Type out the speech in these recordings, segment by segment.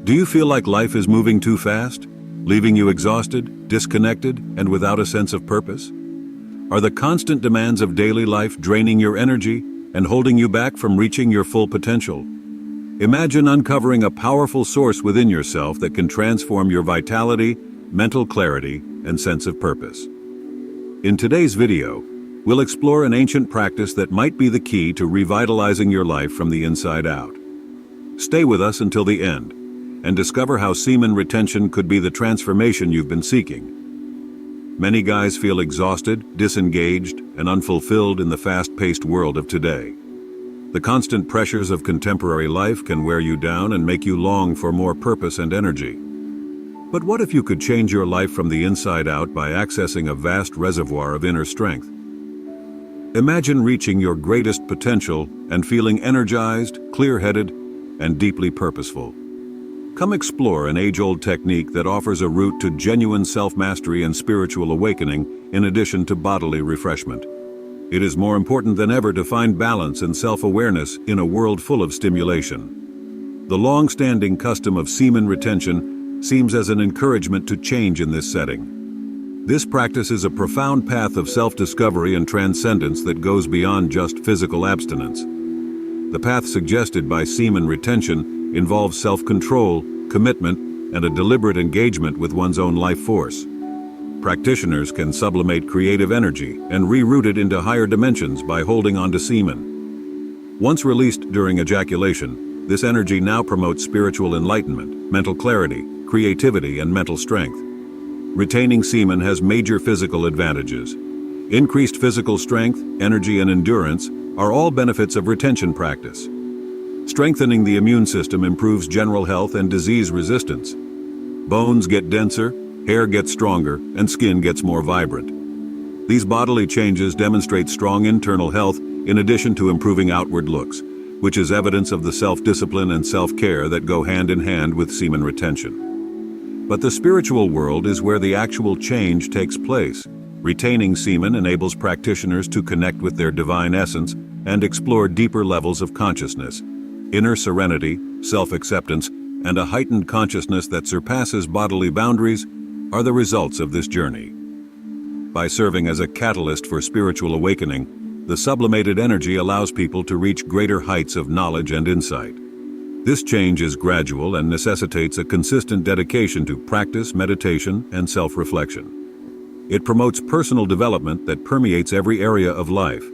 Do you feel like life is moving too fast, leaving you exhausted, disconnected, and without a sense of purpose? Are the constant demands of daily life draining your energy and holding you back from reaching your full potential? Imagine uncovering a powerful source within yourself that can transform your vitality, mental clarity, and sense of purpose. In today's video, we'll explore an ancient practice that might be the key to revitalizing your life from the inside out. Stay with us until the end and discover how semen retention could be the transformation you've been seeking. Many guys feel exhausted, disengaged, and unfulfilled in the fast-paced world of today. The constant pressures of contemporary life can wear you down and make you long for more purpose and energy. But what if you could change your life from the inside out by accessing a vast reservoir of inner strength? Imagine reaching your greatest potential and feeling energized, clear-headed, and deeply purposeful. Come explore an age-old technique that offers a route to genuine self-mastery and spiritual awakening in addition to bodily refreshment. It is more important than ever to find balance and self-awareness in a world full of stimulation. The long-standing custom of semen retention seems as an encouragement to change in this setting. This practice is a profound path of self-discovery and transcendence that goes beyond just physical abstinence. The path suggested by semen retention involves self-control, commitment, and a deliberate engagement with one's own life force. Practitioners can sublimate creative energy and reroute it into higher dimensions by holding onto semen. Once released during ejaculation, this energy now promotes spiritual enlightenment, mental clarity, creativity, and mental strength. Retaining semen has major physical advantages. Increased physical strength, energy, and endurance are all benefits of retention practice. Strengthening the immune system improves general health and disease resistance. Bones get denser, hair gets stronger, and skin gets more vibrant. These bodily changes demonstrate strong internal health in addition to improving outward looks, which is evidence of the self-discipline and self-care that go hand in hand with semen retention. But the spiritual world is where the actual change takes place. Retaining semen enables practitioners to connect with their divine essence and explore deeper levels of consciousness. Inner serenity, self-acceptance, and a heightened consciousness that surpasses bodily boundaries are the results of this journey. By serving as a catalyst for spiritual awakening, the sublimated energy allows people to reach greater heights of knowledge and insight. This change is gradual and necessitates a consistent dedication to practice, meditation, and self-reflection. It promotes personal development that permeates every area of life.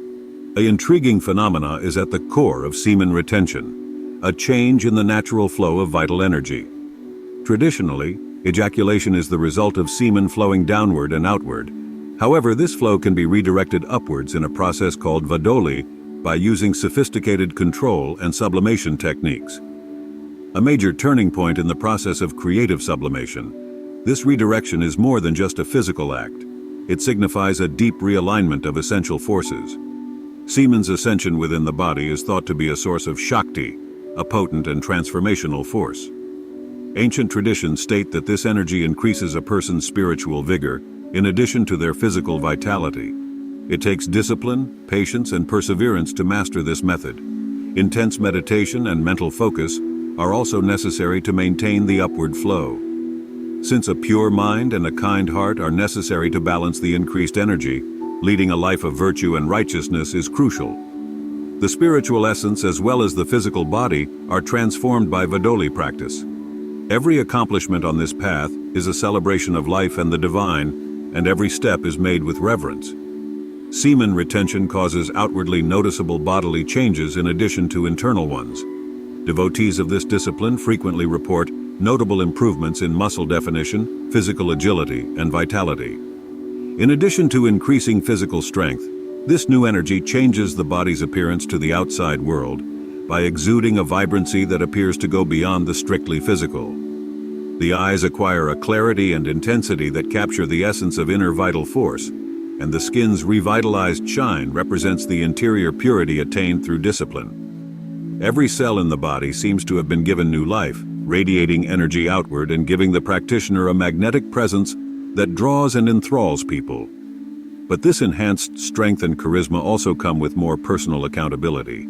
An intriguing phenomena is at the core of semen retention, a change in the natural flow of vital energy. Traditionally, ejaculation is the result of semen flowing downward and outward. However, this flow can be redirected upwards in a process called vadoli by using sophisticated control and sublimation techniques. A major turning point in the process of creative sublimation, this redirection is more than just a physical act. It signifies a deep realignment of essential forces. Semen's ascension within the body is thought to be a source of Shakti, a potent and transformational force. Ancient traditions state that this energy increases a person's spiritual vigor in addition to their physical vitality. It takes discipline, patience, and perseverance to master this method. Intense meditation and mental focus are also necessary to maintain the upward flow. Since a pure mind and a kind heart are necessary to balance the increased energy, leading a life of virtue and righteousness is crucial. The spiritual essence as well as the physical body are transformed by vadoli practice. Every accomplishment on this path is a celebration of life and the divine, and every step is made with reverence. Semen retention causes outwardly noticeable bodily changes in addition to internal ones. Devotees of this discipline frequently report notable improvements in muscle definition, physical agility, and vitality. In addition to increasing physical strength, this new energy changes the body's appearance to the outside world by exuding a vibrancy that appears to go beyond the strictly physical. The eyes acquire a clarity and intensity that capture the essence of inner vital force, and the skin's revitalized shine represents the interior purity attained through discipline. Every cell in the body seems to have been given new life, radiating energy outward and giving the practitioner a magnetic presence that draws and enthralls people. But this enhanced strength and charisma also come with more personal accountability.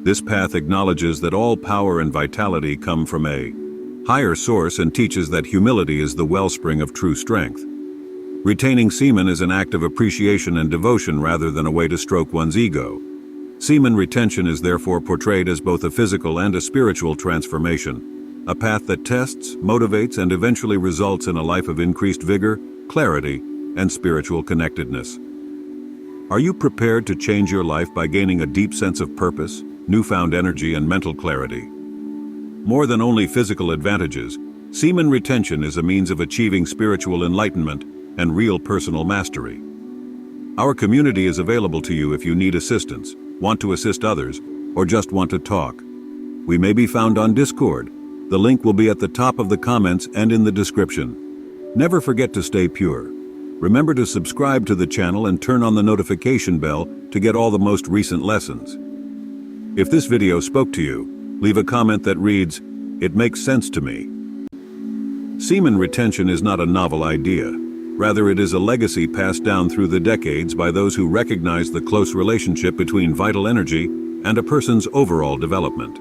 This path acknowledges that all power and vitality come from a higher source and teaches that humility is the wellspring of true strength. Retaining semen is an act of appreciation and devotion rather than a way to stroke one's ego. Semen retention is therefore portrayed as both a physical and a spiritual transformation, a path that tests, motivates, and eventually results in a life of increased vigor, clarity, and spiritual connectedness. Are you prepared to change your life by gaining a deep sense of purpose, newfound energy, and mental clarity? More than only physical advantages, semen retention is a means of achieving spiritual enlightenment and real personal mastery. Our community is available to you if you need assistance, want to assist others, or just want to talk. We may be found on Discord. The link will be at the top of the comments and in the description. Never forget to stay pure. Remember to subscribe to the channel and turn on the notification bell to get all the most recent lessons. If this video spoke to you, leave a comment that reads, "It makes sense to me." Semen retention is not a novel idea. Rather, it is a legacy passed down through the decades by those who recognize the close relationship between vital energy and a person's overall development.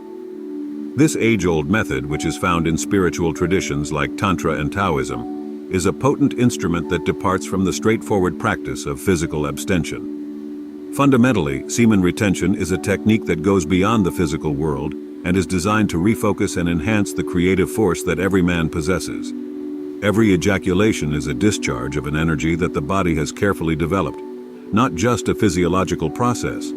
This age-old method, which is found in spiritual traditions like Tantra and Taoism, is a potent instrument that departs from the straightforward practice of physical abstention. Fundamentally, semen retention is a technique that goes beyond the physical world and is designed to refocus and enhance the creative force that every man possesses. Every ejaculation is a discharge of an energy that the body has carefully developed, not just a physiological process.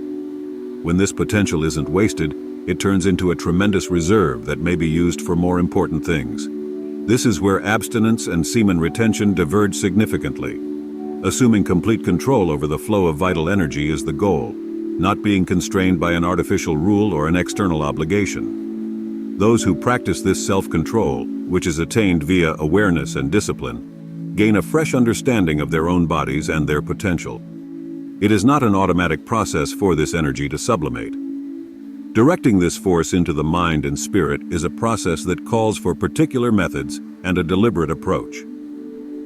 When this potential isn't wasted, it turns into a tremendous reserve that may be used for more important things. This is where abstinence and semen retention diverge significantly. Assuming complete control over the flow of vital energy is the goal, not being constrained by an artificial rule or an external obligation. Those who practice this self-control, which is attained via awareness and discipline, gain a fresh understanding of their own bodies and their potential. It is not an automatic process for this energy to sublimate. Directing this force into the mind and spirit is a process that calls for particular methods and a deliberate approach.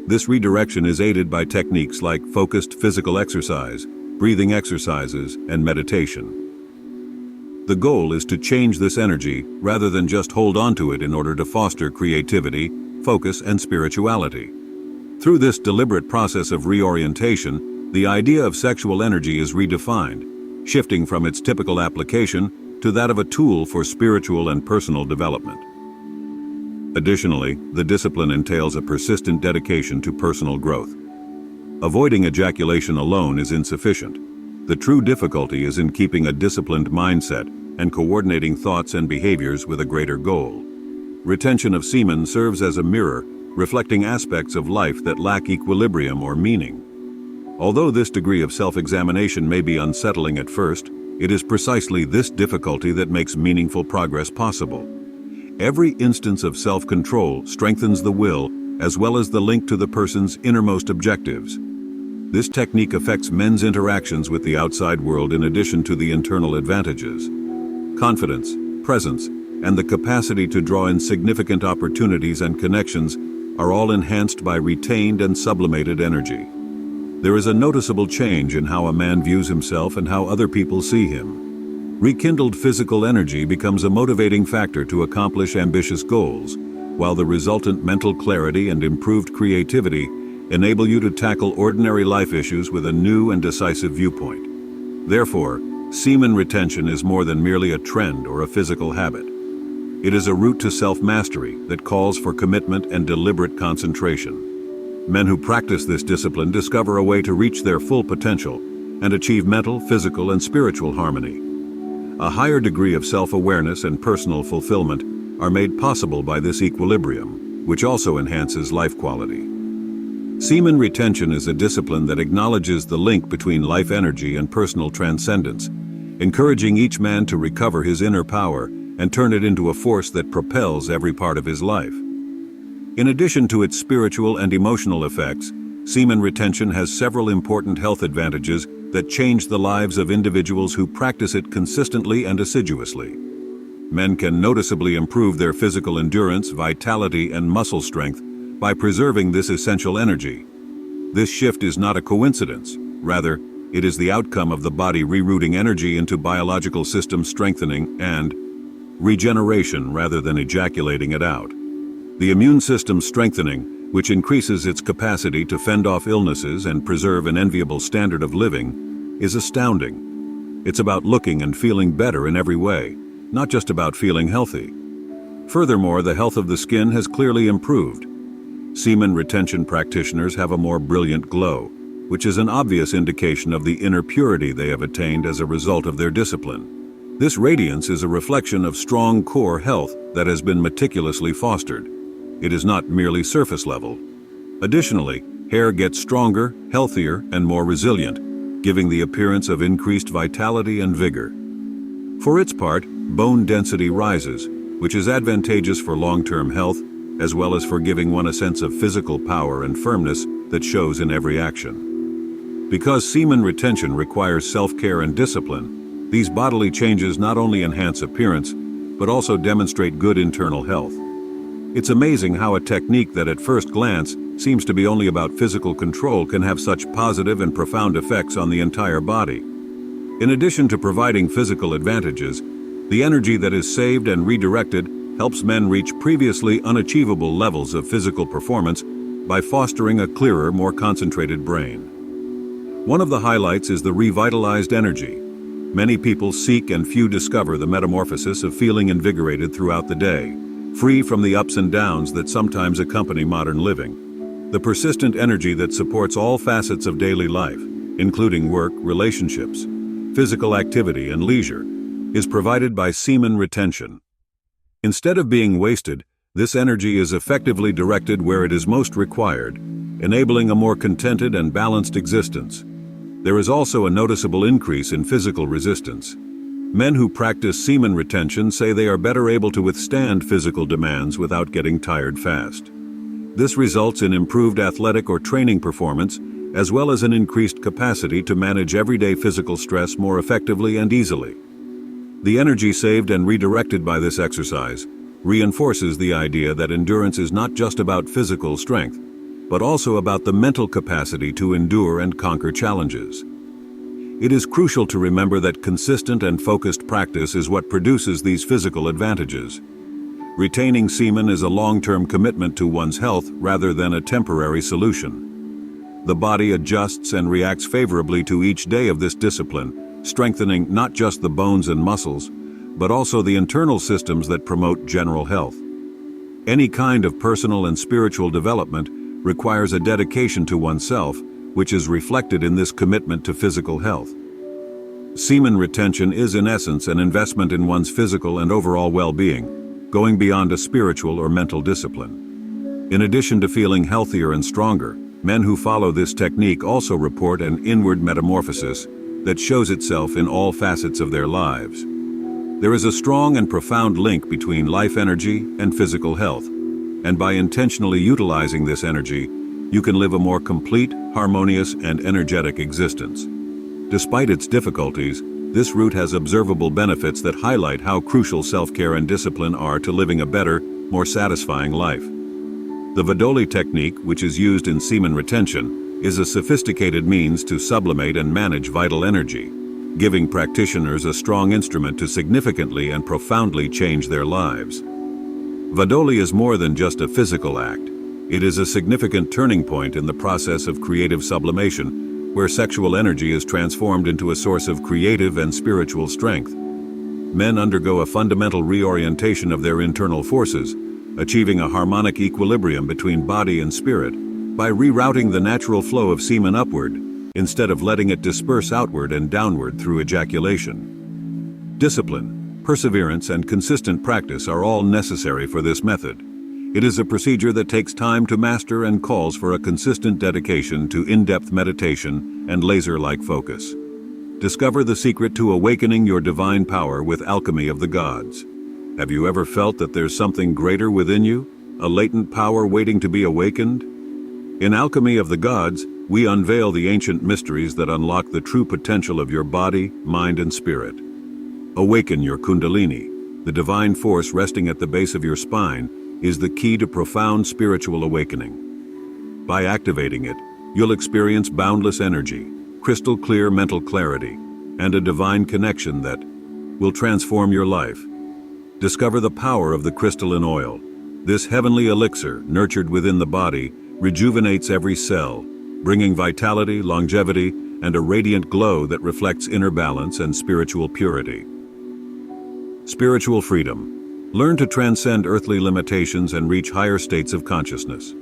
This redirection is aided by techniques like focused physical exercise, breathing exercises, and meditation. The goal is to change this energy rather than just hold on to it in order to foster creativity, focus, and spirituality. Through this deliberate process of reorientation, the idea of sexual energy is redefined, shifting from its typical application to that of a tool for spiritual and personal development. Additionally, the discipline entails a persistent dedication to personal growth. Avoiding ejaculation alone is insufficient. The true difficulty is in keeping a disciplined mindset and coordinating thoughts and behaviors with a greater goal. Retention of semen serves as a mirror, reflecting aspects of life that lack equilibrium or meaning. Although this degree of self-examination may be unsettling at first, it is precisely this difficulty that makes meaningful progress possible. Every instance of self-control strengthens the will as well as the link to the person's innermost objectives. This technique affects men's interactions with the outside world in addition to the internal advantages. Confidence, presence, and the capacity to draw in significant opportunities and connections are all enhanced by retained and sublimated energy. There is a noticeable change in how a man views himself and how other people see him. Rekindled physical energy becomes a motivating factor to accomplish ambitious goals, while the resultant mental clarity and improved creativity enable you to tackle ordinary life issues with a new and decisive viewpoint. Therefore, semen retention is more than merely a trend or a physical habit. It is a route to self-mastery that calls for commitment and deliberate concentration. Men who practice this discipline discover a way to reach their full potential and achieve mental, physical, and spiritual harmony. A higher degree of self-awareness and personal fulfillment are made possible by this equilibrium, which also enhances life quality. Semen retention is a discipline that acknowledges the link between life energy and personal transcendence, encouraging each man to recover his inner power and turn it into a force that propels every part of his life. In addition to its spiritual and emotional effects, semen retention has several important health advantages that change the lives of individuals who practice it consistently and assiduously. Men can noticeably improve their physical endurance, vitality, and muscle strength by preserving this essential energy. This shift is not a coincidence. Rather, it is the outcome of the body rerouting energy into biological system strengthening and regeneration rather than ejaculating it out. The immune system strengthening, which increases its capacity to fend off illnesses and preserve an enviable standard of living, is astounding. It's about looking and feeling better in every way, not just about feeling healthy. Furthermore, the health of the skin has clearly improved. Semen retention practitioners have a more brilliant glow, which is an obvious indication of the inner purity they have attained as a result of their discipline. This radiance is a reflection of strong core health that has been meticulously fostered. It is not merely surface level. Additionally, hair gets stronger, healthier, and more resilient, giving the appearance of increased vitality and vigor. For its part, bone density rises, which is advantageous for long-term health, as well as for giving one a sense of physical power and firmness that shows in every action. Because semen retention requires self-care and discipline, these bodily changes not only enhance appearance, but also demonstrate good internal health. It's amazing how a technique that at first glance seems to be only about physical control can have such positive and profound effects on the entire body. In addition to providing physical advantages, the energy that is saved and redirected helps men reach previously unachievable levels of physical performance by fostering a clearer, more concentrated brain. One of the highlights is the revitalized energy. Many people seek and few discover the metamorphosis of feeling invigorated throughout the day, free from the ups and downs that sometimes accompany modern living. The persistent energy that supports all facets of daily life, including work, relationships, physical activity, and leisure, is provided by semen retention. Instead of being wasted, this energy is effectively directed where it is most required, enabling a more contented and balanced existence. There is also a noticeable increase in physical resistance. Men who practice semen retention say they are better able to withstand physical demands without getting tired fast. This results in improved athletic or training performance, as well as an increased capacity to manage everyday physical stress more effectively and easily. The energy saved and redirected by this exercise reinforces the idea that endurance is not just about physical strength, but also about the mental capacity to endure and conquer challenges. It is crucial to remember that consistent and focused practice is what produces these physical advantages. Retaining semen is a long-term commitment to one's health rather than a temporary solution. The body adjusts and reacts favorably to each day of this discipline, strengthening not just the bones and muscles, but also the internal systems that promote general health. Any kind of personal and spiritual development requires a dedication to oneself, which is reflected in this commitment to physical health. Semen retention is in essence an investment in one's physical and overall well-being, going beyond a spiritual or mental discipline. In addition to feeling healthier and stronger, men who follow this technique also report an inward metamorphosis that shows itself in all facets of their lives. There is a strong and profound link between life energy and physical health, and by intentionally utilizing this energy, you can live a more complete, harmonious, and energetic existence. Despite its difficulties, this route has observable benefits that highlight how crucial self-care and discipline are to living a better, more satisfying life. The Vadoli technique, which is used in semen retention, is a sophisticated means to sublimate and manage vital energy, giving practitioners a strong instrument to significantly and profoundly change their lives. Vadoli is more than just a physical act. It is a significant turning point in the process of creative sublimation, where sexual energy is transformed into a source of creative and spiritual strength. Men undergo a fundamental reorientation of their internal forces, achieving a harmonic equilibrium between body and spirit, by rerouting the natural flow of semen upward, instead of letting it disperse outward and downward through ejaculation. Discipline, perseverance, and consistent practice are all necessary for this method. It is a procedure that takes time to master and calls for a consistent dedication to in-depth meditation and laser-like focus. Discover the secret to awakening your divine power with Alchemy of the Gods. Have you ever felt that there's something greater within you, a latent power waiting to be awakened? In Alchemy of the Gods, we unveil the ancient mysteries that unlock the true potential of your body, mind, and spirit. Awaken your Kundalini. The divine force resting at the base of your spine is the key to profound spiritual awakening. By activating it, you'll experience boundless energy, crystal clear mental clarity, and a divine connection that will transform your life. Discover the power of the crystalline oil, This heavenly elixir, nurtured within the body, rejuvenates every cell, bringing vitality, longevity, and a radiant glow that reflects inner balance and spiritual purity. Spiritual freedom. Learn to transcend earthly limitations and reach higher states of consciousness.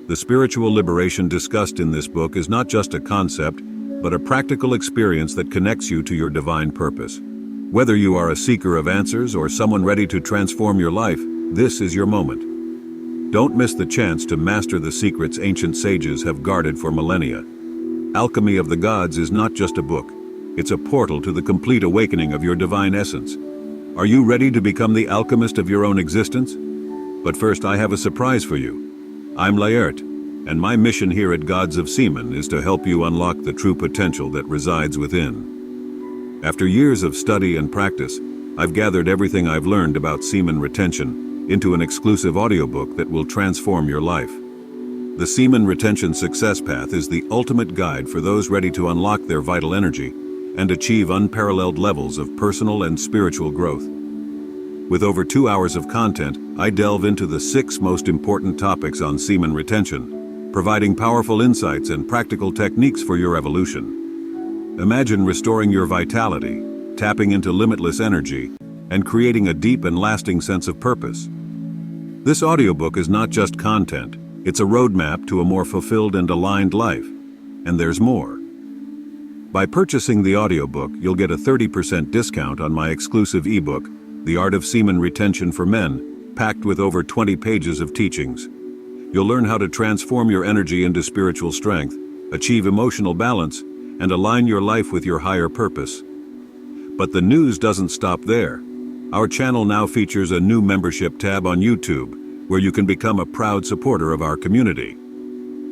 The spiritual liberation discussed in this book is not just a concept, but a practical experience that connects you to your divine purpose. Whether you are a seeker of answers or someone ready to transform your life, this is your moment. Don't miss the chance to master the secrets ancient sages have guarded for millennia. Alchemy of the Gods is not just a book. It's a portal to the complete awakening of your divine essence. Are you ready to become the alchemist of your own existence? But first, I have a surprise for you. I'm Laert, and my mission here at Gods of Semen is to help you unlock the true potential that resides within. After years of study and practice, I've gathered everything I've learned about semen retention into an exclusive audiobook that will transform your life. The Semen Retention Success Path is the ultimate guide for those ready to unlock their vital energy and achieve unparalleled levels of personal and spiritual growth. With over 2 hours of content, I delve into the 6 most important topics on semen retention, providing powerful insights and practical techniques for your evolution. Imagine restoring your vitality, tapping into limitless energy, and creating a deep and lasting sense of purpose. This audiobook is not just content, it's a roadmap to a more fulfilled and aligned life. And there's more. By purchasing the audiobook, you'll get a 30% discount on my exclusive ebook, The Art of Semen Retention for Men, packed with over 20 pages of teachings. You'll learn how to transform your energy into spiritual strength, achieve emotional balance, and align your life with your higher purpose. But the news doesn't stop there. Our channel now features a new membership tab on YouTube, where you can become a proud supporter of our community.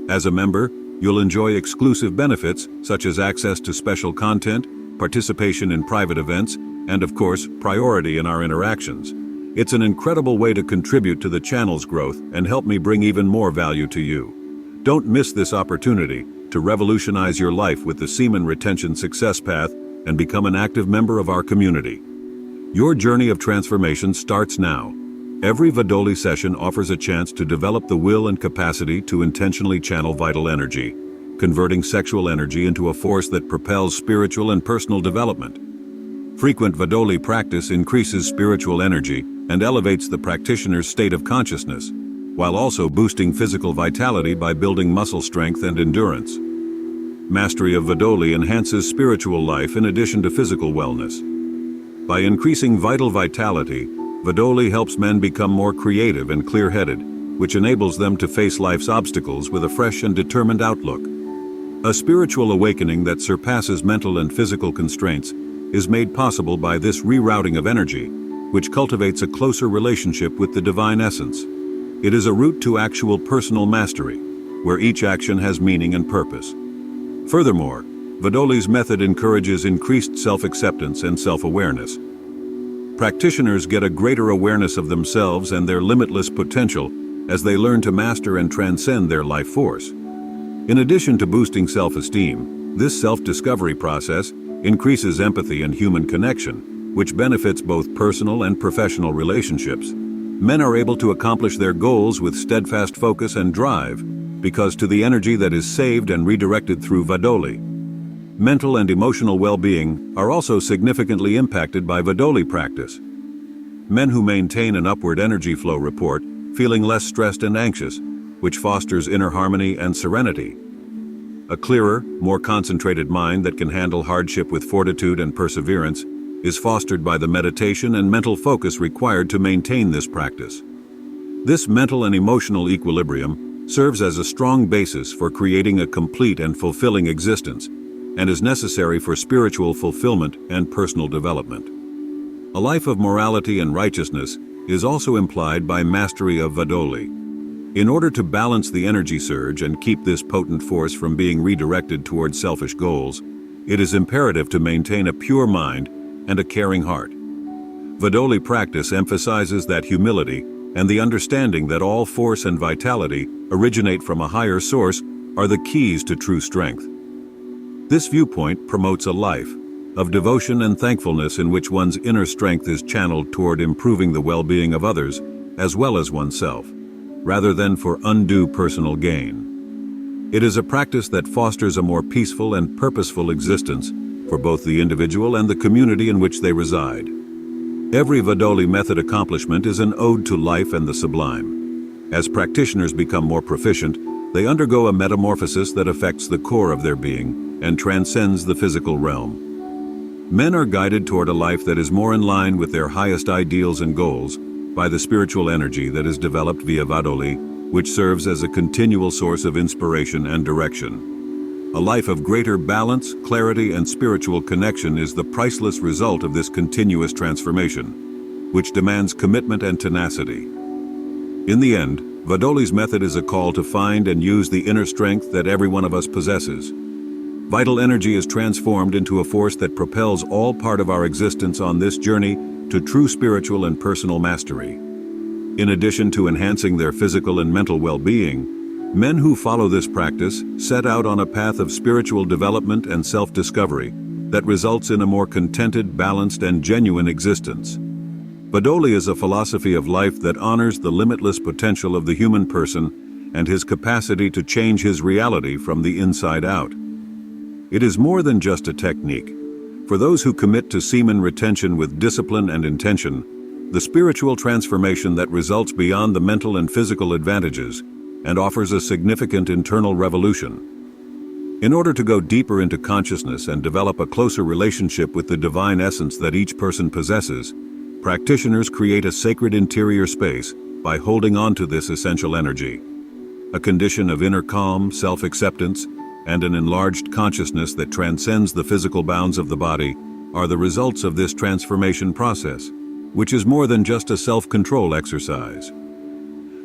As a member, you'll enjoy exclusive benefits such as access to special content, participation in private events, and of course, priority in our interactions. It's an incredible way to contribute to the channel's growth and help me bring even more value to you. Don't miss this opportunity to revolutionize your life with the Semen Retention Success Path and become an active member of our community. Your journey of transformation starts now. Every Vadoli session offers a chance to develop the will and capacity to intentionally channel vital energy, converting sexual energy into a force that propels spiritual and personal development. Frequent Vadoli practice increases spiritual energy and elevates the practitioner's state of consciousness, while also boosting physical vitality by building muscle strength and endurance. Mastery of Vadoli enhances spiritual life in addition to physical wellness. By increasing vital vitality, Vadoli helps men become more creative and clear-headed, which enables them to face life's obstacles with a fresh and determined outlook. A spiritual awakening that surpasses mental and physical constraints is made possible by this rerouting of energy, which cultivates a closer relationship with the divine essence. It is a route to actual personal mastery, where each action has meaning and purpose. Furthermore, Vadoli's method encourages increased self-acceptance and self-awareness. Practitioners get a greater awareness of themselves and their limitless potential as they learn to master and transcend their life force. In addition to boosting self-esteem, this self-discovery process increases empathy and human connection, which benefits both personal and professional relationships. Men are able to accomplish their goals with steadfast focus and drive because to the energy that is saved and redirected through Vadoli. Mental and emotional well-being are also significantly impacted by Vadoli practice. Men who maintain an upward energy flow report feeling less stressed and anxious, which fosters inner harmony and serenity. A clearer, more concentrated mind that can handle hardship with fortitude and perseverance is fostered by the meditation and mental focus required to maintain this practice. This mental and emotional equilibrium serves as a strong basis for creating a complete and fulfilling existence, and is necessary for spiritual fulfillment and personal development. A life of morality and righteousness is also implied by mastery of Vadoli. In order to balance the energy surge and keep this potent force from being redirected towards selfish goals, it is imperative to maintain a pure mind and a caring heart. Vadoli practice emphasizes that humility and the understanding that all force and vitality originate from a higher source are the keys to true strength. This viewpoint promotes a life of devotion and thankfulness in which one's inner strength is channeled toward improving the well-being of others as well as oneself, rather than for undue personal gain. It is a practice that fosters a more peaceful and purposeful existence for both the individual and the community in which they reside. Every Vadoli method accomplishment is an ode to life and the sublime. As practitioners become more proficient, they undergo a metamorphosis that affects the core of their being and transcends the physical realm. Men are guided toward a life that is more in line with their highest ideals and goals by the spiritual energy that is developed via Vadoli, which serves as a continual source of inspiration and direction. A life of greater balance, clarity, and spiritual connection is the priceless result of this continuous transformation, which demands commitment and tenacity. In the end, Vadoli's method is a call to find and use the inner strength that every one of us possesses. Vital energy is transformed into a force that propels all part of our existence on this journey to true spiritual and personal mastery. In addition to enhancing their physical and mental well-being, men who follow this practice set out on a path of spiritual development and self-discovery that results in a more contented, balanced, and genuine existence. Vadoli is a philosophy of life that honors the limitless potential of the human person and his capacity to change his reality from the inside out. It is more than just a technique. For those who commit to semen retention with discipline and intention, the spiritual transformation that results beyond the mental and physical advantages and offers a significant internal revolution. In order to go deeper into consciousness and develop a closer relationship with the divine essence that each person possesses, practitioners create a sacred interior space by holding on to this essential energy. A condition of inner calm, self-acceptance, and an enlarged consciousness that transcends the physical bounds of the body are the results of this transformation process, which is more than just a self-control exercise.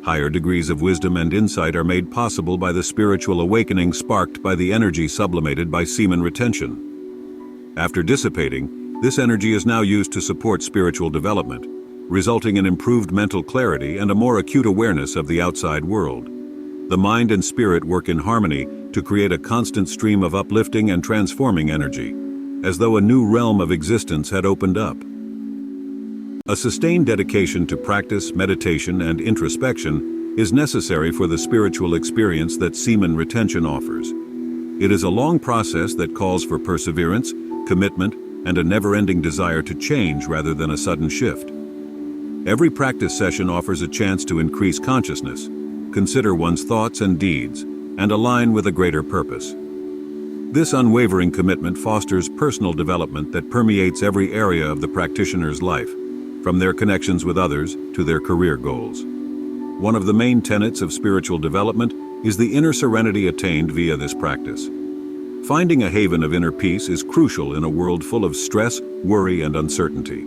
Higher degrees of wisdom and insight are made possible by the spiritual awakening sparked by the energy sublimated by semen retention. After dissipating, this energy is now used to support spiritual development, resulting in improved mental clarity and a more acute awareness of the outside world. The mind and spirit work in harmony to create a constant stream of uplifting and transforming energy, as though a new realm of existence had opened up. A sustained dedication to practice, meditation, and introspection is necessary for the spiritual experience that semen retention offers. It is a long process that calls for perseverance, commitment, and a never-ending desire to change rather than a sudden shift. Every practice session offers a chance to increase consciousness, consider one's thoughts and deeds, and align with a greater purpose. This unwavering commitment fosters personal development that permeates every area of the practitioner's life, from their connections with others to their career goals. One of the main tenets of spiritual development is the inner serenity attained via this practice. Finding a haven of inner peace is crucial in a world full of stress, worry, and uncertainty.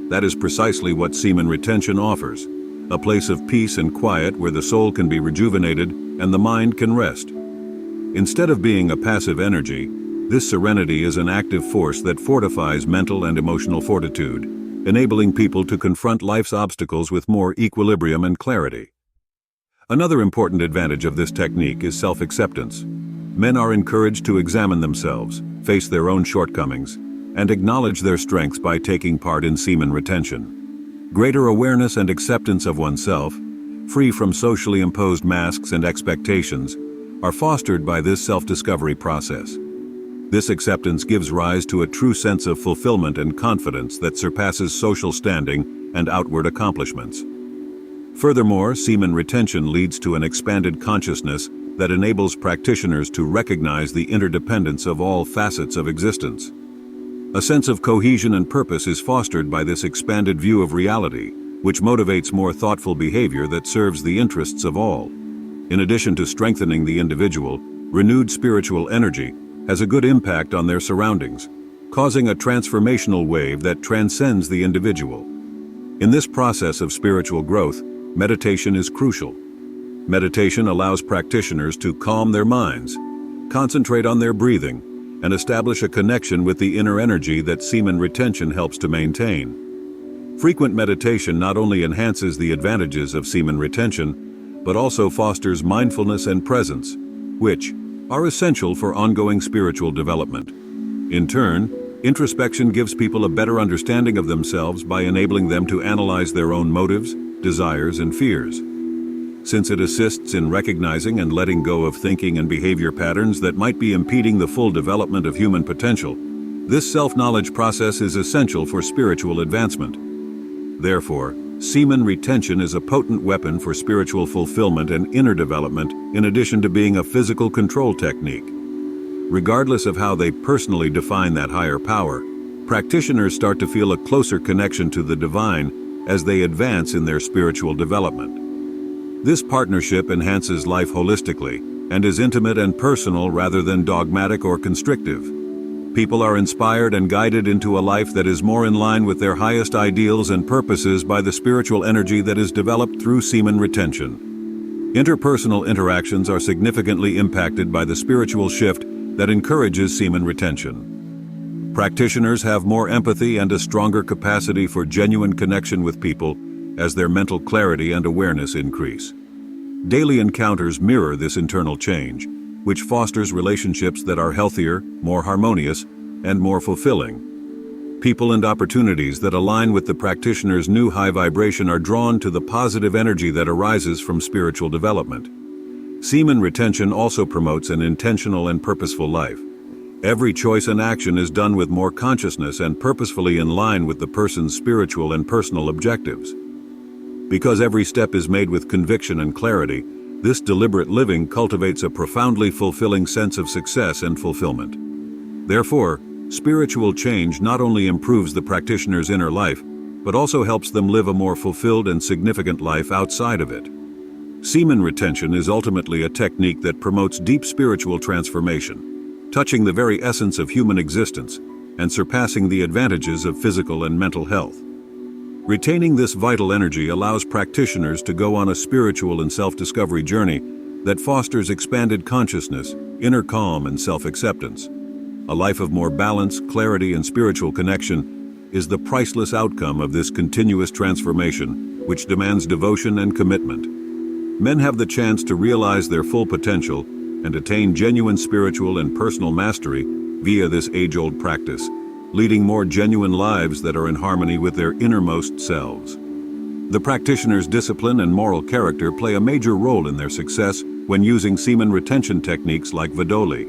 That is precisely what semen retention offers, a place of peace and quiet where the soul can be rejuvenated and the mind can rest. Instead of being a passive energy, this serenity is an active force that fortifies mental and emotional fortitude, enabling people to confront life's obstacles with more equilibrium and clarity. Another important advantage of this technique is self-acceptance. Men are encouraged to examine themselves, face their own shortcomings, and acknowledge their strengths by taking part in semen retention. Greater awareness and acceptance of oneself, free from socially imposed masks and expectations, are fostered by this self-discovery process. This acceptance gives rise to a true sense of fulfillment and confidence that surpasses social standing and outward accomplishments. Furthermore, semen retention leads to an expanded consciousness that enables practitioners to recognize the interdependence of all facets of existence. A sense of cohesion and purpose is fostered by this expanded view of reality, which motivates more thoughtful behavior that serves the interests of all. In addition to strengthening the individual, renewed spiritual energy has a good impact on their surroundings, causing a transformational wave that transcends the individual. In this process of spiritual growth, meditation is crucial. Meditation allows practitioners to calm their minds, concentrate on their breathing, and establish a connection with the inner energy that semen retention helps to maintain. Frequent meditation not only enhances the advantages of semen retention, but also fosters mindfulness and presence, which are essential for ongoing spiritual development. In turn, introspection gives people a better understanding of themselves by enabling them to analyze their own motives, desires, and fears. Since it assists in recognizing and letting go of thinking and behavior patterns that might be impeding the full development of human potential, this self-knowledge process is essential for spiritual advancement. Therefore, semen retention is a potent weapon for spiritual fulfillment and inner development, in addition to being a physical control technique. Regardless of how they personally define that higher power, practitioners start to feel a closer connection to the divine as they advance in their spiritual development. This partnership enhances life holistically and is intimate and personal rather than dogmatic or constrictive. People are inspired and guided into a life that is more in line with their highest ideals and purposes by the spiritual energy that is developed through semen retention. Interpersonal interactions are significantly impacted by the spiritual shift that encourages semen retention. Practitioners have more empathy and a stronger capacity for genuine connection with people as their mental clarity and awareness increase. Daily encounters mirror this internal change, which fosters relationships that are healthier, more harmonious, and more fulfilling. People and opportunities that align with the practitioner's new high vibration are drawn to the positive energy that arises from spiritual development. Semen retention also promotes an intentional and purposeful life. Every choice and action is done with more consciousness and purposefully in line with the person's spiritual and personal objectives. Because every step is made with conviction and clarity, this deliberate living cultivates a profoundly fulfilling sense of success and fulfillment. Therefore, spiritual change not only improves the practitioner's inner life, but also helps them live a more fulfilled and significant life outside of it. Semen retention is ultimately a technique that promotes deep spiritual transformation, touching the very essence of human existence and surpassing the advantages of physical and mental health. Retaining this vital energy allows practitioners to go on a spiritual and self-discovery journey that fosters expanded consciousness, inner calm, and self-acceptance. A life of more balance, clarity, and spiritual connection is the priceless outcome of this continuous transformation, which demands devotion and commitment. Men have the chance to realize their full potential and attain genuine spiritual and personal mastery via this age-old practice, leading more genuine lives that are in harmony with their innermost selves. The practitioner's discipline and moral character play a major role in their success when using semen retention techniques like Vidoli.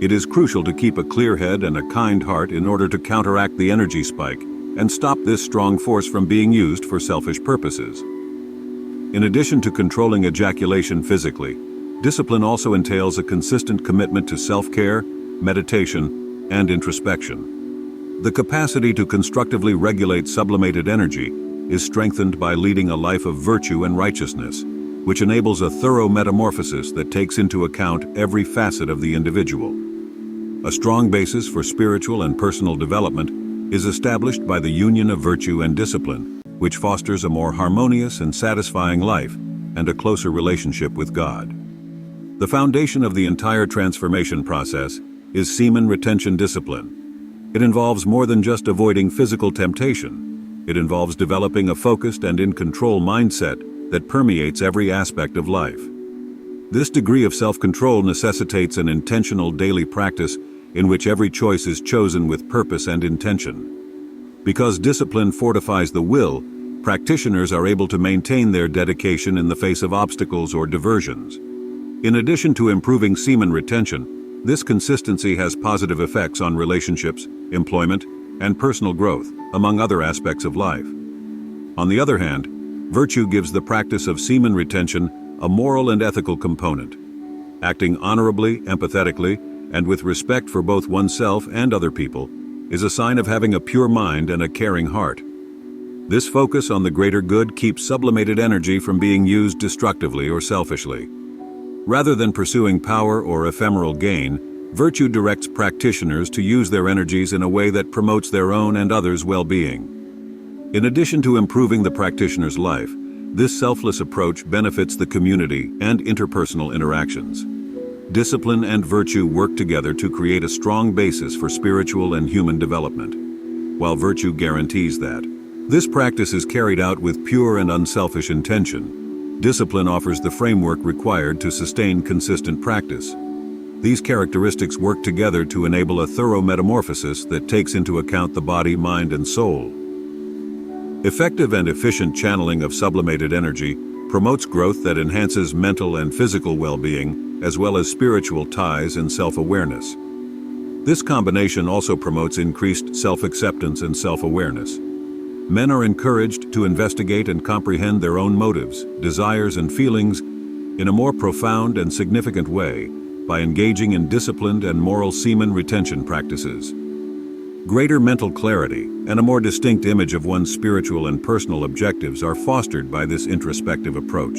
It is crucial to keep a clear head and a kind heart in order to counteract the energy spike and stop this strong force from being used for selfish purposes. In addition to controlling ejaculation physically, discipline also entails a consistent commitment to self-care, meditation, and introspection. The capacity to constructively regulate sublimated energy is strengthened by leading a life of virtue and righteousness, which enables a thorough metamorphosis that takes into account every facet of the individual. A strong basis for spiritual and personal development is established by the union of virtue and discipline, which fosters a more harmonious and satisfying life and a closer relationship with God. The foundation of the entire transformation process is semen retention discipline. It involves more than just avoiding physical temptation. It involves developing a focused and in-control mindset that permeates every aspect of life. This degree of self-control necessitates an intentional daily practice in which every choice is chosen with purpose and intention. Because discipline fortifies the will, practitioners are able to maintain their dedication in the face of obstacles or diversions. In addition to improving semen retention, this consistency has positive effects on relationships, employment, and personal growth, among other aspects of life. On the other hand, virtue gives the practice of semen retention a moral and ethical component. Acting honorably, empathetically, and with respect for both oneself and other people is a sign of having a pure mind and a caring heart. This focus on the greater good keeps sublimated energy from being used destructively or selfishly. Rather than pursuing power or ephemeral gain, virtue directs practitioners to use their energies in a way that promotes their own and others' well-being. In addition to improving the practitioner's life, this selfless approach benefits the community and interpersonal interactions. Discipline and virtue work together to create a strong basis for spiritual and human development. While virtue guarantees that this practice is carried out with pure and unselfish intention, discipline offers the framework required to sustain consistent practice. These characteristics work together to enable a thorough metamorphosis that takes into account the body, mind, and soul. Effective and efficient channeling of sublimated energy promotes growth that enhances mental and physical well-being, as well as spiritual ties and self-awareness. This combination also promotes increased self-acceptance and self-awareness. Men are encouraged to investigate and comprehend their own motives, desires, and feelings in a more profound and significant way by engaging in disciplined and moral semen retention practices. Greater mental clarity and a more distinct image of one's spiritual and personal objectives are fostered by this introspective approach.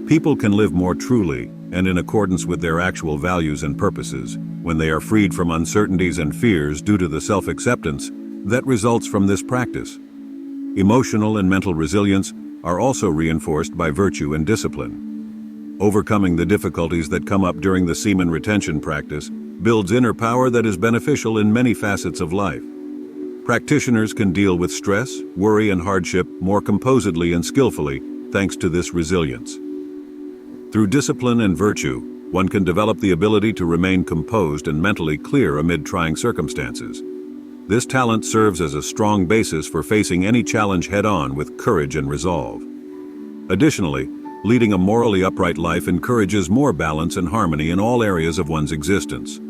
People can live more truly and in accordance with their actual values and purposes when they are freed from uncertainties and fears due to the self-acceptance that results from this practice. Emotional and mental resilience are also reinforced by virtue and discipline. Overcoming the difficulties that come up during the semen retention practice builds inner power that is beneficial in many facets of life. Practitioners can deal with stress, worry, and hardship more composedly and skillfully thanks to this resilience. Through discipline and virtue, one can develop the ability to remain composed and mentally clear amid trying circumstances. This talent serves as a strong basis for facing any challenge head-on with courage and resolve. Additionally, leading a morally upright life encourages more balance and harmony in all areas of one's existence.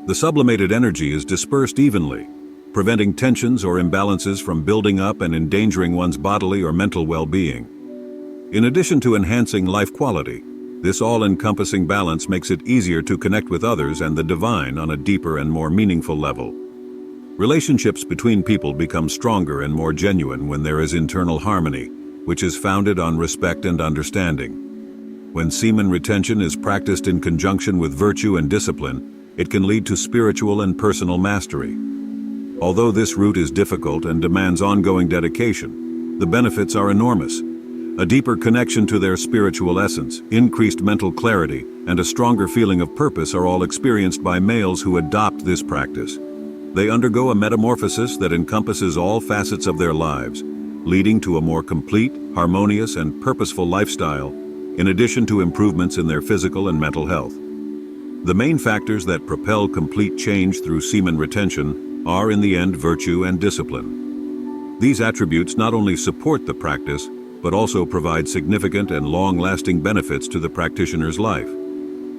The sublimated energy is dispersed evenly, preventing tensions or imbalances from building up and endangering one's bodily or mental well-being. In addition to enhancing life quality, this all-encompassing balance makes it easier to connect with others and the divine on a deeper and more meaningful level. Relationships between people become stronger and more genuine when there is internal harmony, which is founded on respect and understanding. When semen retention is practiced in conjunction with virtue and discipline, it can lead to spiritual and personal mastery. Although this route is difficult and demands ongoing dedication, the benefits are enormous. A deeper connection to their spiritual essence, increased mental clarity, and a stronger feeling of purpose are all experienced by males who adopt this practice. They undergo a metamorphosis that encompasses all facets of their lives, leading to a more complete, harmonious, and purposeful lifestyle, in addition to improvements in their physical and mental health. The main factors that propel complete change through semen retention are, in the end, virtue and discipline. These attributes not only support the practice, but also provide significant and long-lasting benefits to the practitioner's life.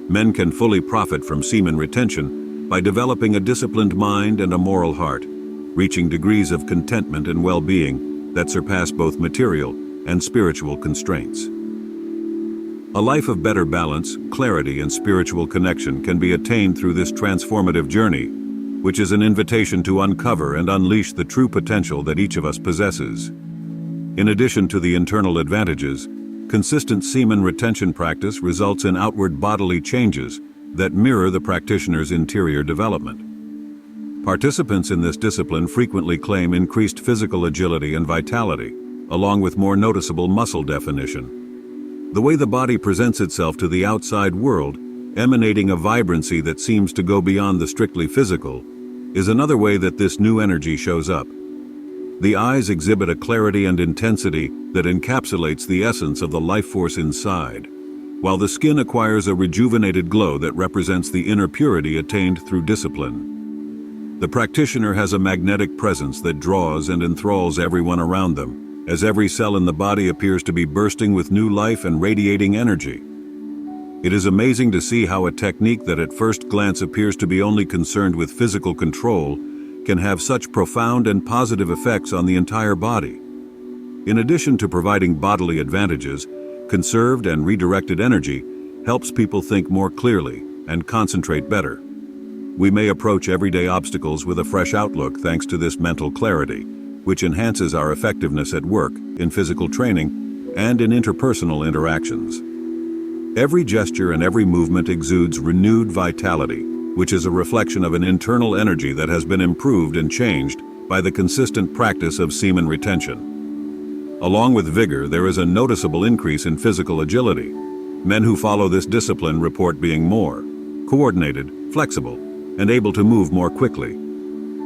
Men can fully profit from semen retention by developing a disciplined mind and a moral heart, reaching degrees of contentment and well-being that surpass both material and spiritual constraints. A life of better balance, clarity, and spiritual connection can be attained through this transformative journey, which is an invitation to uncover and unleash the true potential that each of us possesses. In addition to the internal advantages, consistent semen retention practice results in outward bodily changes that mirror the practitioner's interior development. Participants in this discipline frequently claim increased physical agility and vitality, along with more noticeable muscle definition. The way the body presents itself to the outside world, emanating a vibrancy that seems to go beyond the strictly physical, is another way that this new energy shows up. The eyes exhibit a clarity and intensity that encapsulates the essence of the life force inside, while the skin acquires a rejuvenated glow that represents the inner purity attained through discipline. The practitioner has a magnetic presence that draws and enthralls everyone around them, as every cell in the body appears to be bursting with new life and radiating energy. It is amazing to see how a technique that at first glance appears to be only concerned with physical control can have such profound and positive effects on the entire body. In addition to providing bodily advantages, conserved and redirected energy helps people think more clearly and concentrate better. We may approach everyday obstacles with a fresh outlook thanks to this mental clarity, which enhances our effectiveness at work, in physical training, and in interpersonal interactions. Every gesture and every movement exudes renewed vitality, which is a reflection of an internal energy that has been improved and changed by the consistent practice of semen retention. Along with vigor, there is a noticeable increase in physical agility. Men who follow this discipline report being more coordinated, flexible, and able to move more quickly.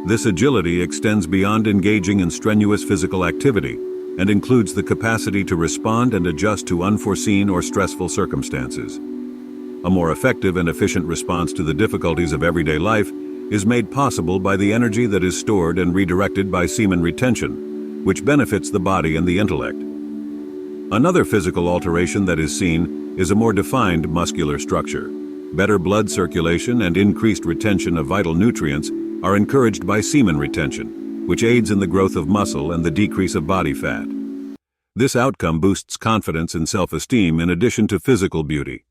This agility extends beyond engaging in strenuous physical activity and includes the capacity to respond and adjust to unforeseen or stressful circumstances. A more effective and efficient response to the difficulties of everyday life is made possible by the energy that is stored and redirected by semen retention, which benefits the body and the intellect. Another physical alteration that is seen is a more defined muscular structure. Better blood circulation and increased retention of vital nutrients are encouraged by semen retention, which aids in the growth of muscle and the decrease of body fat. This outcome boosts confidence and self-esteem in addition to physical beauty.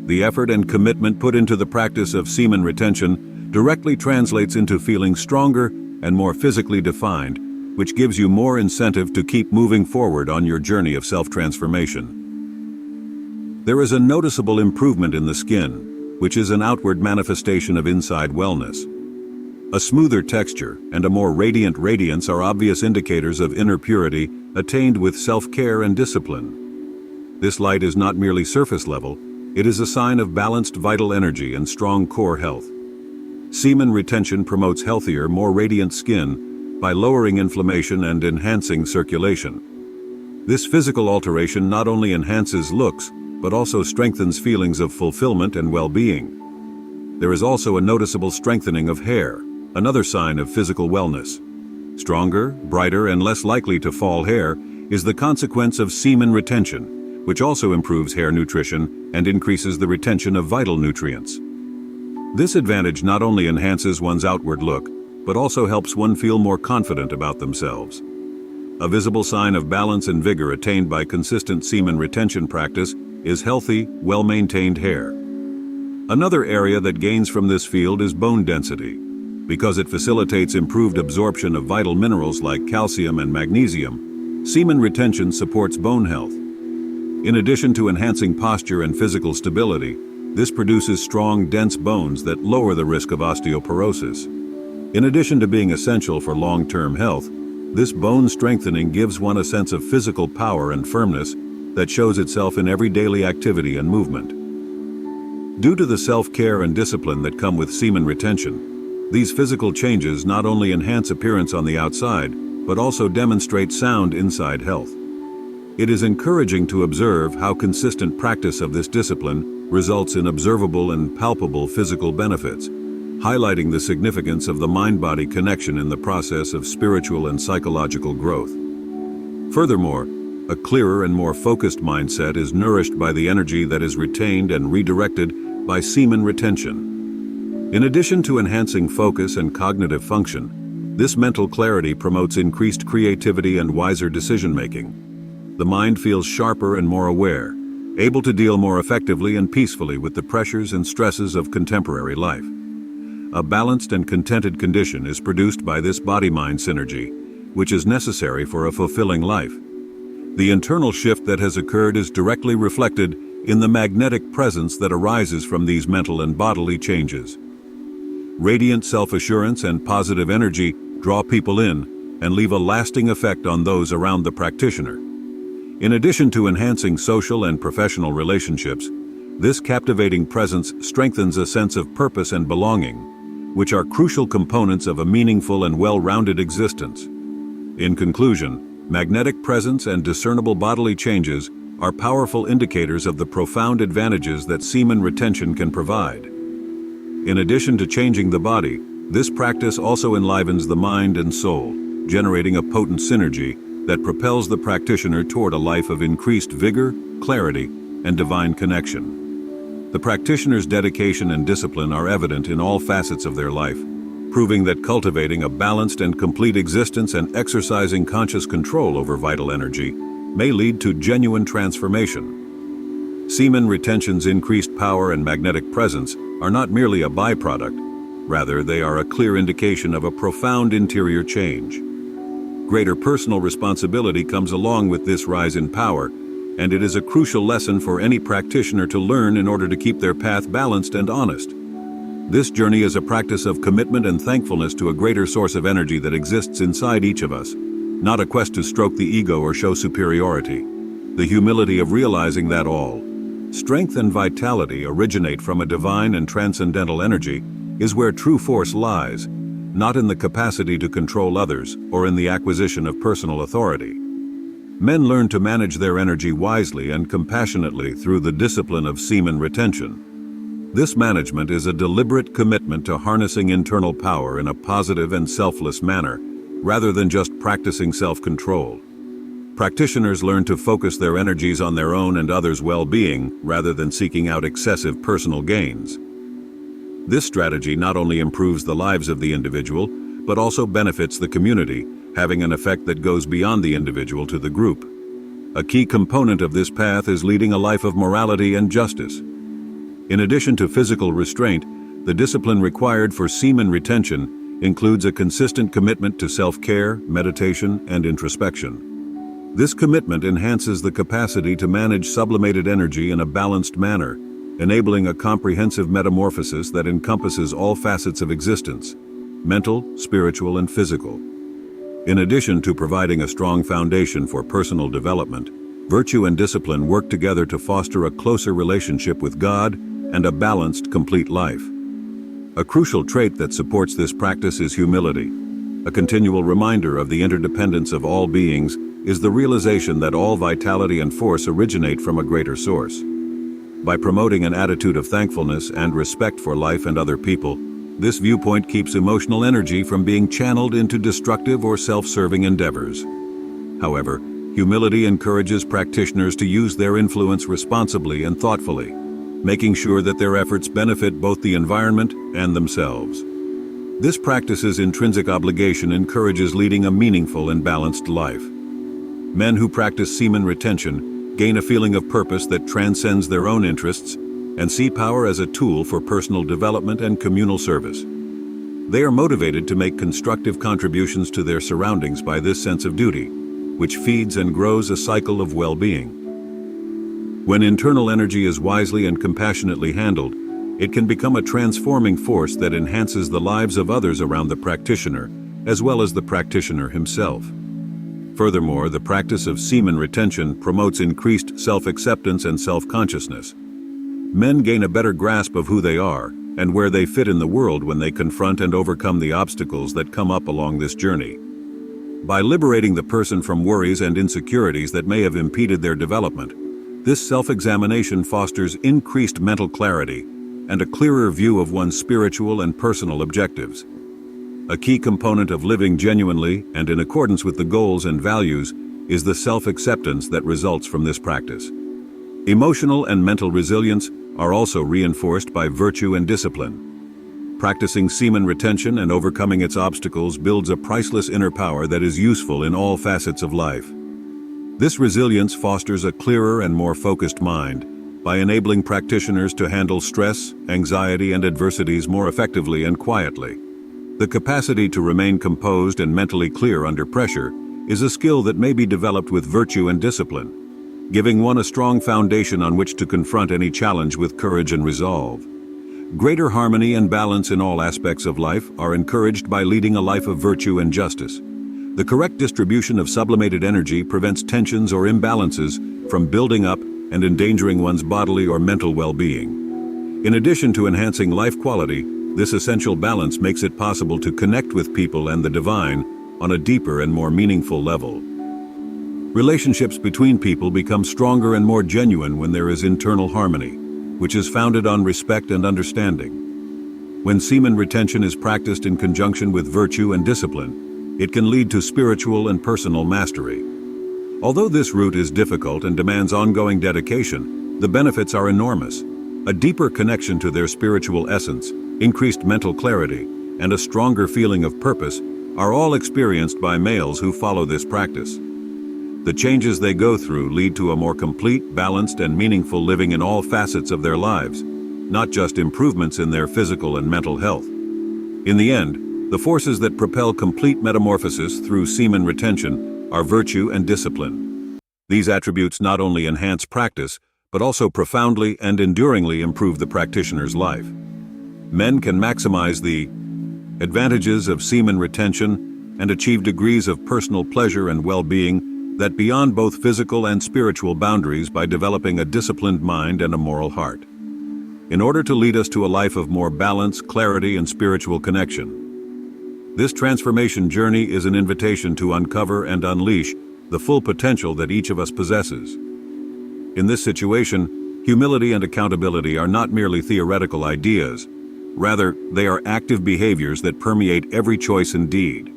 The effort and commitment put into the practice of semen retention directly translates into feeling stronger and more physically defined, which gives you more incentive to keep moving forward on your journey of self-transformation. There is a noticeable improvement in the skin, which is an outward manifestation of inside wellness. A smoother texture and a more radiant radiance are obvious indicators of inner purity attained with self-care and discipline. This light is not merely surface level, it is a sign of balanced vital energy and strong core health. Semen retention promotes healthier, more radiant skin by lowering inflammation and enhancing circulation. This physical alteration not only enhances looks, but also strengthens feelings of fulfillment and well-being. There is also a noticeable strengthening of hair, another sign of physical wellness. Stronger, brighter, and less likely to fall hair is the consequence of semen retention, which also improves hair nutrition and increases the retention of vital nutrients. This advantage not only enhances one's outward look, but also helps one feel more confident about themselves. A visible sign of balance and vigor attained by consistent semen retention practice is healthy, well-maintained hair. Another area that gains from this field is bone density. Because it facilitates improved absorption of vital minerals like calcium and magnesium, semen retention supports bone health. In addition to enhancing posture and physical stability, this produces strong, dense bones that lower the risk of osteoporosis. In addition to being essential for long-term health, this bone strengthening gives one a sense of physical power and firmness that shows itself in every daily activity and movement. Due to the self-care and discipline that come with semen retention, these physical changes not only enhance appearance on the outside, but also demonstrate sound inside health. It is encouraging to observe how consistent practice of this discipline results in observable and palpable physical benefits, highlighting the significance of the mind-body connection in the process of spiritual and psychological growth. Furthermore, a clearer and more focused mindset is nourished by the energy that is retained and redirected by semen retention. In addition to enhancing focus and cognitive function, this mental clarity promotes increased creativity and wiser decision-making. The mind feels sharper and more aware, able to deal more effectively and peacefully with the pressures and stresses of contemporary life. A balanced and contented condition is produced by this body-mind synergy, which is necessary for a fulfilling life. The internal shift that has occurred is directly reflected in the magnetic presence that arises from these mental and bodily changes. Radiant self-assurance and positive energy draw people in and leave a lasting effect on those around the practitioner. In addition to enhancing social and professional relationships, this captivating presence strengthens a sense of purpose and belonging, which are crucial components of a meaningful and well-rounded existence. In conclusion, magnetic presence and discernible bodily changes are powerful indicators of the profound advantages that semen retention can provide. In addition to changing the body, this practice also enlivens the mind and soul, generating a potent synergy that propels the practitioner toward a life of increased vigor, clarity, and divine connection. The practitioner's dedication and discipline are evident in all facets of their life, proving that cultivating a balanced and complete existence and exercising conscious control over vital energy may lead to genuine transformation. Semen retention's increased power and magnetic presence are not merely a byproduct, rather they are a clear indication of a profound interior change. Greater personal responsibility comes along with this rise in power, and it is a crucial lesson for any practitioner to learn in order to keep their path balanced and honest. This journey is a practice of commitment and thankfulness to a greater source of energy that exists inside each of us, not a quest to stroke the ego or show superiority. The humility of realizing that all strength and vitality originate from a divine and transcendental energy is where true force lies, not in the capacity to control others or in the acquisition of personal authority. Men learn to manage their energy wisely and compassionately through the discipline of semen retention. This management is a deliberate commitment to harnessing internal power in a positive and selfless manner, rather than just practicing self-control. Practitioners learn to focus their energies on their own and others' well-being rather than seeking out excessive personal gains. This strategy not only improves the lives of the individual, but also benefits the community, having an effect that goes beyond the individual to the group. A key component of this path is leading a life of morality and justice. In addition to physical restraint, the discipline required for semen retention includes a consistent commitment to self-care, meditation, and introspection. This commitment enhances the capacity to manage sublimated energy in a balanced manner, enabling a comprehensive metamorphosis that encompasses all facets of existence: mental, spiritual, and physical. In addition to providing a strong foundation for personal development, virtue and discipline work together to foster a closer relationship with God and a balanced, complete life. A crucial trait that supports this practice is humility. A continual reminder of the interdependence of all beings is the realization that all vitality and force originate from a greater source. By promoting an attitude of thankfulness and respect for life and other people, this viewpoint keeps emotional energy from being channeled into destructive or self-serving endeavors. However, humility encourages practitioners to use their influence responsibly and thoughtfully, making sure that their efforts benefit both the environment and themselves. This practice's intrinsic obligation encourages leading a meaningful and balanced life. Men who practice semen retention gain a feeling of purpose that transcends their own interests and see power as a tool for personal development and communal service. They are motivated to make constructive contributions to their surroundings by this sense of duty, which feeds and grows a cycle of well-being. When internal energy is wisely and compassionately handled, it can become a transforming force that enhances the lives of others around the practitioner, as well as the practitioner himself. Furthermore, the practice of semen retention promotes increased self-acceptance and self-consciousness. Men gain a better grasp of who they are and where they fit in the world when they confront and overcome the obstacles that come up along this journey. By liberating the person from worries and insecurities that may have impeded their development, this self-examination fosters increased mental clarity and a clearer view of one's spiritual and personal objectives. A key component of living genuinely and in accordance with the goals and values is the self-acceptance that results from this practice. Emotional and mental resilience are also reinforced by virtue and discipline. Practicing semen retention and overcoming its obstacles builds a priceless inner power that is useful in all facets of life. This resilience fosters a clearer and more focused mind by enabling practitioners to handle stress, anxiety, and adversities more effectively and quietly. The capacity to remain composed and mentally clear under pressure is a skill that may be developed with virtue and discipline, giving one a strong foundation on which to confront any challenge with courage and resolve. Greater harmony and balance in all aspects of life are encouraged by leading a life of virtue and justice. The correct distribution of sublimated energy prevents tensions or imbalances from building up and endangering one's bodily or mental well-being. In addition to enhancing life quality, this essential balance makes it possible to connect with people and the divine on a deeper and more meaningful level. Relationships between people become stronger and more genuine when there is internal harmony, which is founded on respect and understanding. When semen retention is practiced in conjunction with virtue and discipline, it can lead to spiritual and personal mastery. Although this route is difficult and demands ongoing dedication, the benefits are enormous. A deeper connection to their spiritual essence, increased mental clarity, and a stronger feeling of purpose are all experienced by males who follow this practice. The changes they go through lead to a more complete, balanced, and meaningful living in all facets of their lives, not just improvements in their physical and mental health. In the end, the forces that propel complete metamorphosis through semen retention are virtue and discipline. These attributes not only enhance practice, but also profoundly and enduringly improve the practitioner's life. Men can maximize the advantages of semen retention and achieve degrees of personal pleasure and well-being that beyond both physical and spiritual boundaries by developing a disciplined mind and a moral heart. In order to lead us to a life of more balance, clarity, and spiritual connection. This transformation journey is an invitation to uncover and unleash the full potential that each of us possesses. In this situation, humility and accountability are not merely theoretical ideas. Rather, they are active behaviors that permeate every choice and deed.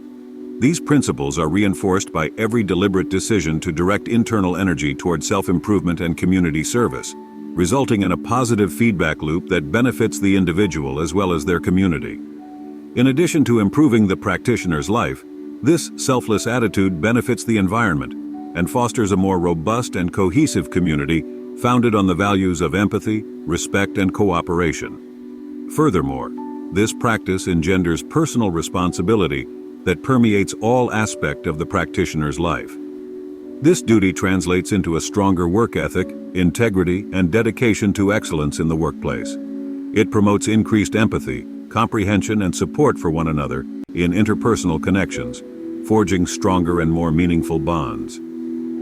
These principles are reinforced by every deliberate decision to direct internal energy toward self-improvement and community service, resulting in a positive feedback loop that benefits the individual as well as their community. In addition to improving the practitioner's life, this selfless attitude benefits the environment and fosters a more robust and cohesive community founded on the values of empathy, respect, and cooperation. Furthermore, this practice engenders personal responsibility that permeates all aspects of the practitioner's life. This duty translates into a stronger work ethic, integrity, and dedication to excellence in the workplace. It promotes increased empathy, comprehension, and support for one another in interpersonal connections, forging stronger and more meaningful bonds.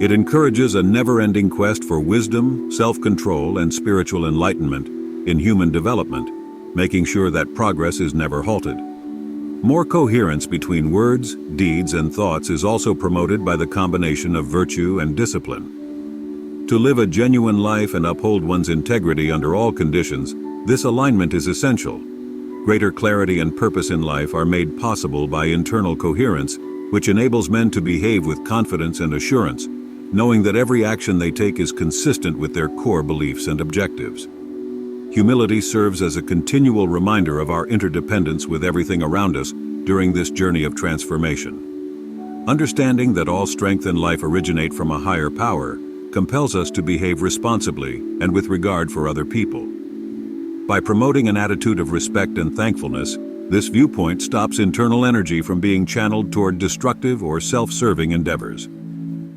It encourages a never-ending quest for wisdom, self-control, and spiritual enlightenment in human development, making sure that progress is never halted. More coherence between words, deeds, and thoughts is also promoted by the combination of virtue and discipline. To live a genuine life and uphold one's integrity under all conditions, this alignment is essential. Greater clarity and purpose in life are made possible by internal coherence, which enables men to behave with confidence and assurance, knowing that every action they take is consistent with their core beliefs and objectives. Humility serves as a continual reminder of our interdependence with everything around us during this journey of transformation. Understanding that all strength in life originate from a higher power compels us to behave responsibly and with regard for other people. By promoting an attitude of respect and thankfulness, this viewpoint stops internal energy from being channeled toward destructive or self-serving endeavors.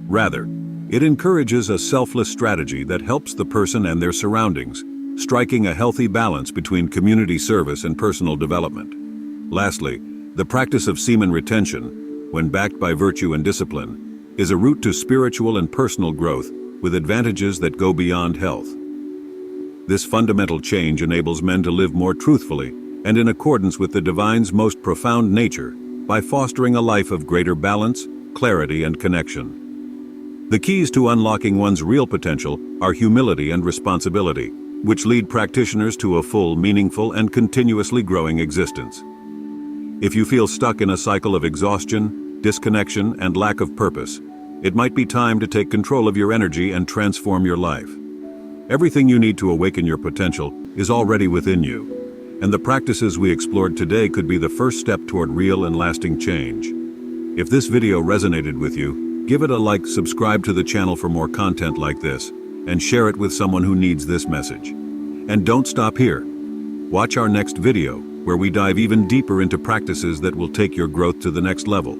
Rather, it encourages a selfless strategy that helps the person and their surroundings, striking a healthy balance between community service and personal development. Lastly, the practice of semen retention, when backed by virtue and discipline, is a route to spiritual and personal growth with advantages that go beyond health. This fundamental change enables men to live more truthfully and in accordance with the divine's most profound nature by fostering a life of greater balance, clarity, and connection. The keys to unlocking one's real potential are humility and responsibility, which lead practitioners to a full, meaningful, and continuously growing existence. If you feel stuck in a cycle of exhaustion, disconnection, and lack of purpose, it might be time to take control of your energy and transform your life. Everything you need to awaken your potential is already within you, and the practices we explored today could be the first step toward real and lasting change. If this video resonated with you, give it a like, subscribe to the channel for more content like this, and share it with someone who needs this message. And don't stop here. Watch our next video, where we dive even deeper into practices that will take your growth to the next level.